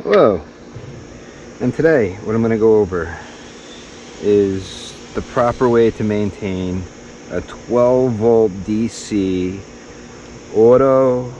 Hello, and today what I'm going to go over is the proper way to maintain a 12 volt DC auto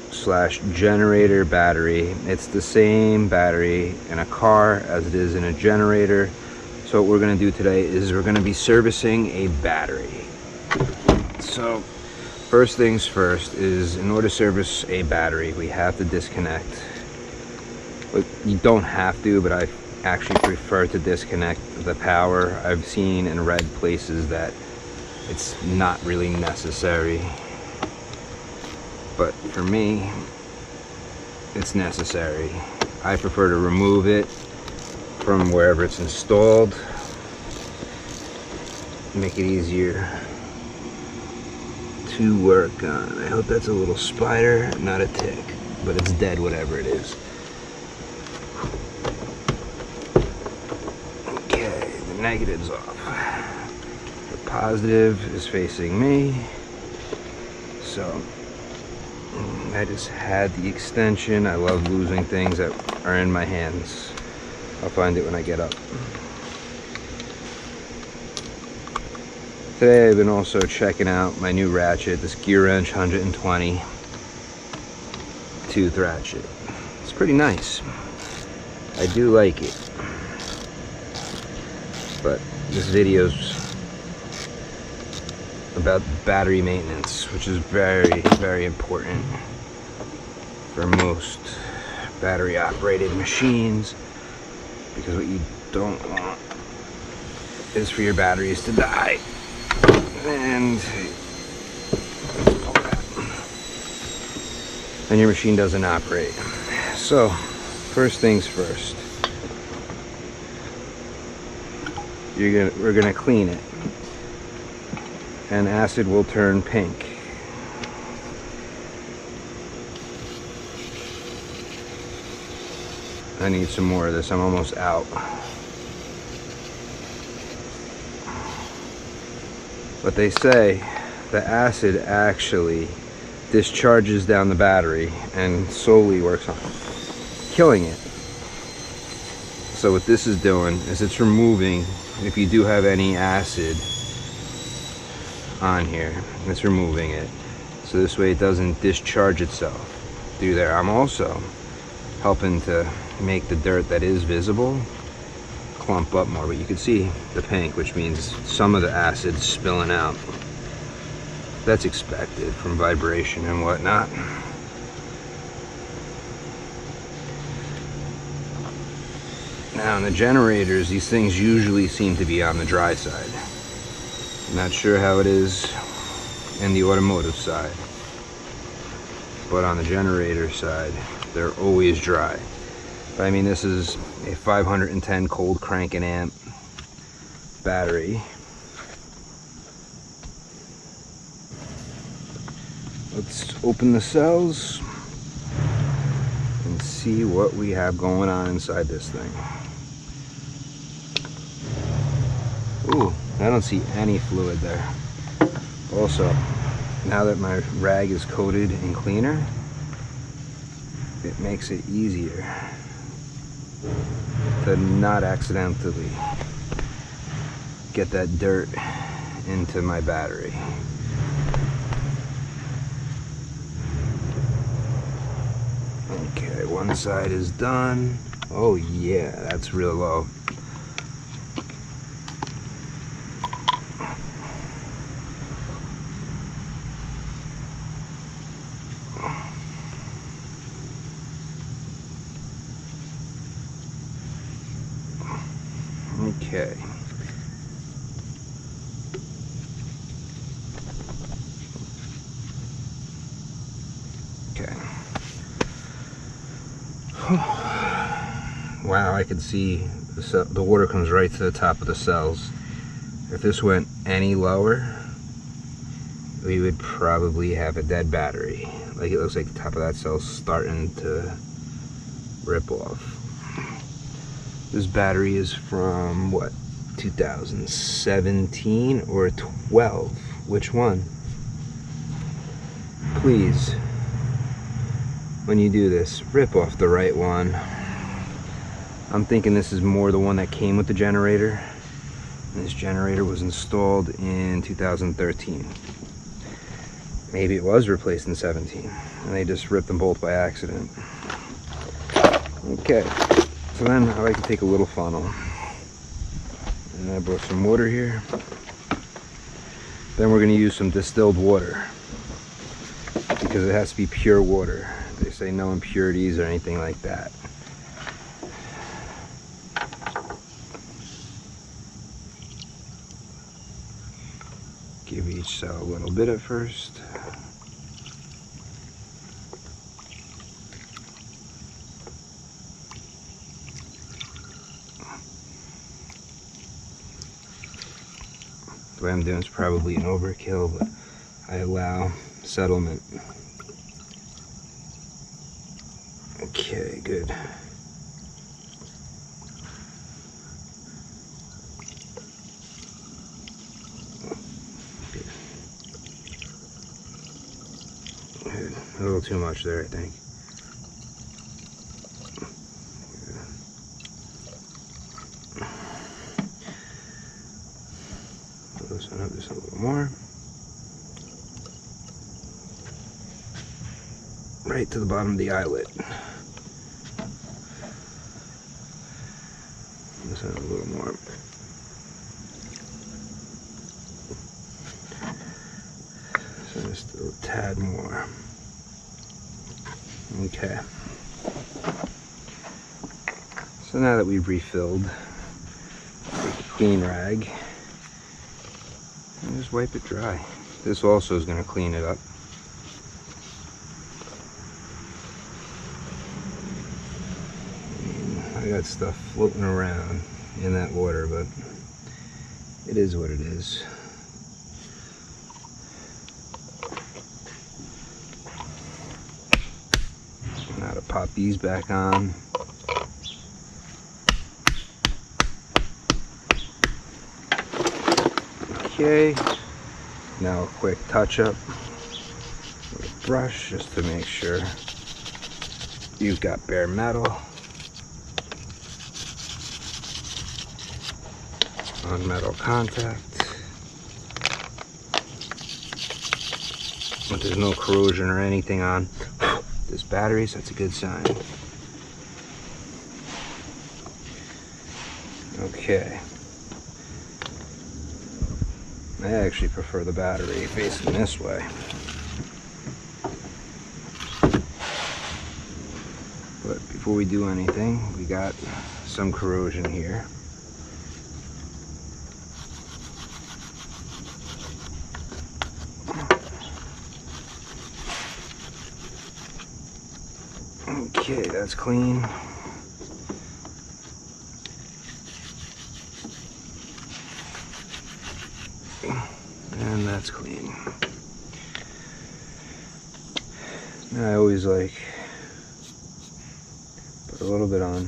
slash generator battery. It's the same battery in a car as it is in a generator. So what we're going to do today is we're going to be servicing a battery. So first things first is, in order to service a battery, we have to disconnect. You don't have to, but I actually prefer to disconnect the power. I've seen and read places that it's not really necessary, but for me it's necessary. I prefer to remove it from wherever it's installed, make it easier to work on. I hope that's a little spider, not a tick, but it's dead, whatever it is. Okay, the negative's off. The positive is facing me. So I just had the extension. I love losing things that are in my hands. I'll find it when I get up. Today I've been also checking out my new ratchet, this Gear Wrench 120 tooth ratchet. It's pretty nice. I do like it. But this video's about battery maintenance, which is very, very important for most battery operated machines, because what you don't want is for your batteries to die and your machine doesn't operate. So first things first, we're gonna clean it, and acid will turn pink. I need some more of this. I'm almost out. But they say the acid actually discharges down the battery and slowly works on killing it. So what this is doing is it's removing, if you do have any acid on here, it's removing it. So this way it doesn't discharge itself through there. I'm also helping to make the dirt that is visible clump up more, but you can see the pink, which means some of the acid spilling out. That's expected from vibration and whatnot. Now in the generators, these things usually seem to be on the dry side. Not sure how it is in the automotive side, but on the generator side they're always dry. But I mean, this is a 510 cold cranking amp battery. Let's open the cells and see what we have going on inside this thing. Ooh, I don't see any fluid there. Also, now that my rag is coated in cleaner, it makes it easier to not accidentally get that dirt into my battery. Okay, one side is done. Oh yeah, that's real low. Okay. Okay. Wow, I can see the water comes right to the top of the cells. If this went any lower, we would probably have a dead battery. Like, it looks like the top of that cell's starting to rip off. This battery is from what, 2017 or 12? Which one? Please, when you do this, rip off the right one. I'm thinking this is more the one that came with the generator. And this generator was installed in 2013. Maybe it was replaced in 17 and they just ripped them both by accident. Okay, so then I like to take a little funnel and I brought some water here. Then we're going to use some distilled water because it has to be pure water. They say no impurities or anything like that. Give each cell a little bit at first. The way I'm doing is probably an overkill, but I allow settlement. Okay, good. Good. A little too much there, I think. Loosen up just a little more. Right to the bottom of the eyelet. Loosen up a little more. So just a tad more. Okay. So now that we've refilled, take a clean rag and just wipe it dry. This also is going to clean it up. And I got stuff floating around in that water, but it is what it is. Now to pop these back on. Okay, now a quick touch up with a brush just to make sure you've got bare metal on metal contact, but there's no corrosion or anything on this battery, so that's a good sign. Okay. I actually prefer the battery facing this way. But before we do anything, we got some corrosion here. Okay, that's clean. And that's clean. Now I always like put a little bit on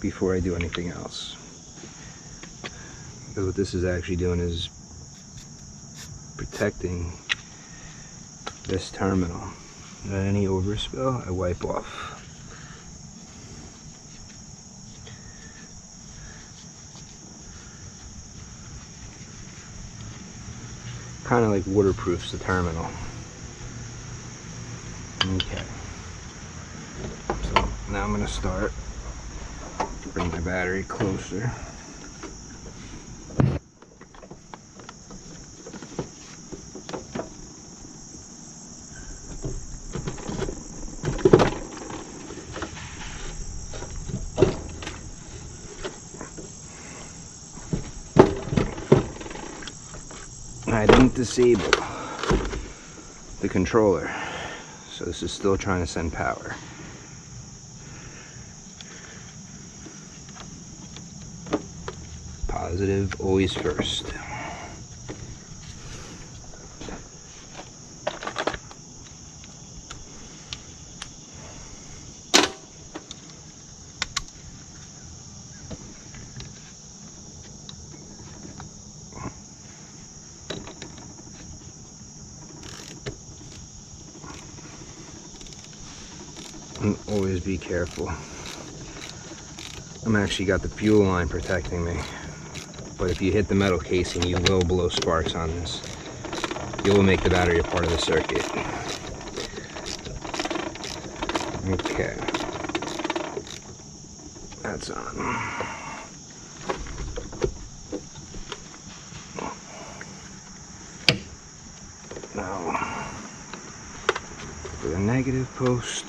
before I do anything else, because what this is actually doing is protecting this terminal. And any overspill I wipe off. Kind of like waterproofs the terminal. Okay. So now I'm going to start. Bring my battery closer. I didn't disable the controller, so this is still trying to send power. Positive always first. And always be careful. I'm actually got the fuel line protecting me. But if you hit the metal casing, you will blow sparks on this. You will make the battery a part of the circuit. Okay. That's on. Now, for the negative post,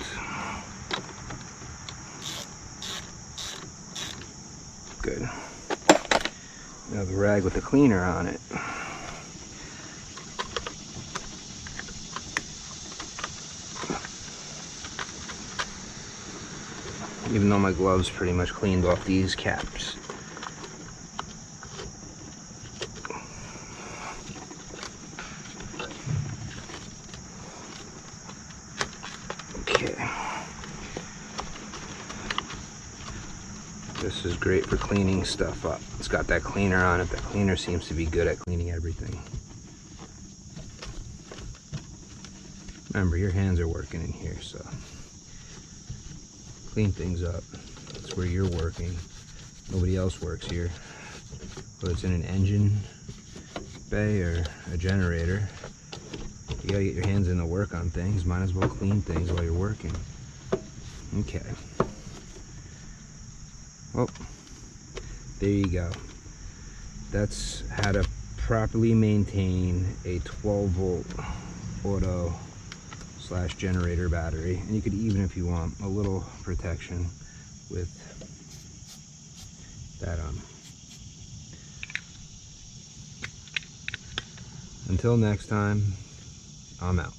good. Now the rag with the cleaner on it. Even though my gloves pretty much cleaned off these caps. Okay. This is great for cleaning stuff up. It's got that cleaner on it. That cleaner seems to be good at cleaning everything. Remember, your hands are working in here, so clean things up. That's where you're working. Nobody else works here. Whether it's in an engine bay or a generator, you gotta get your hands in the work on things. Might as well clean things while you're working. Okay. Well, there you go. That's how to properly maintain a 12-volt auto / generator battery. And you could even, if you want, a little protection with that on. Until next time, I'm out.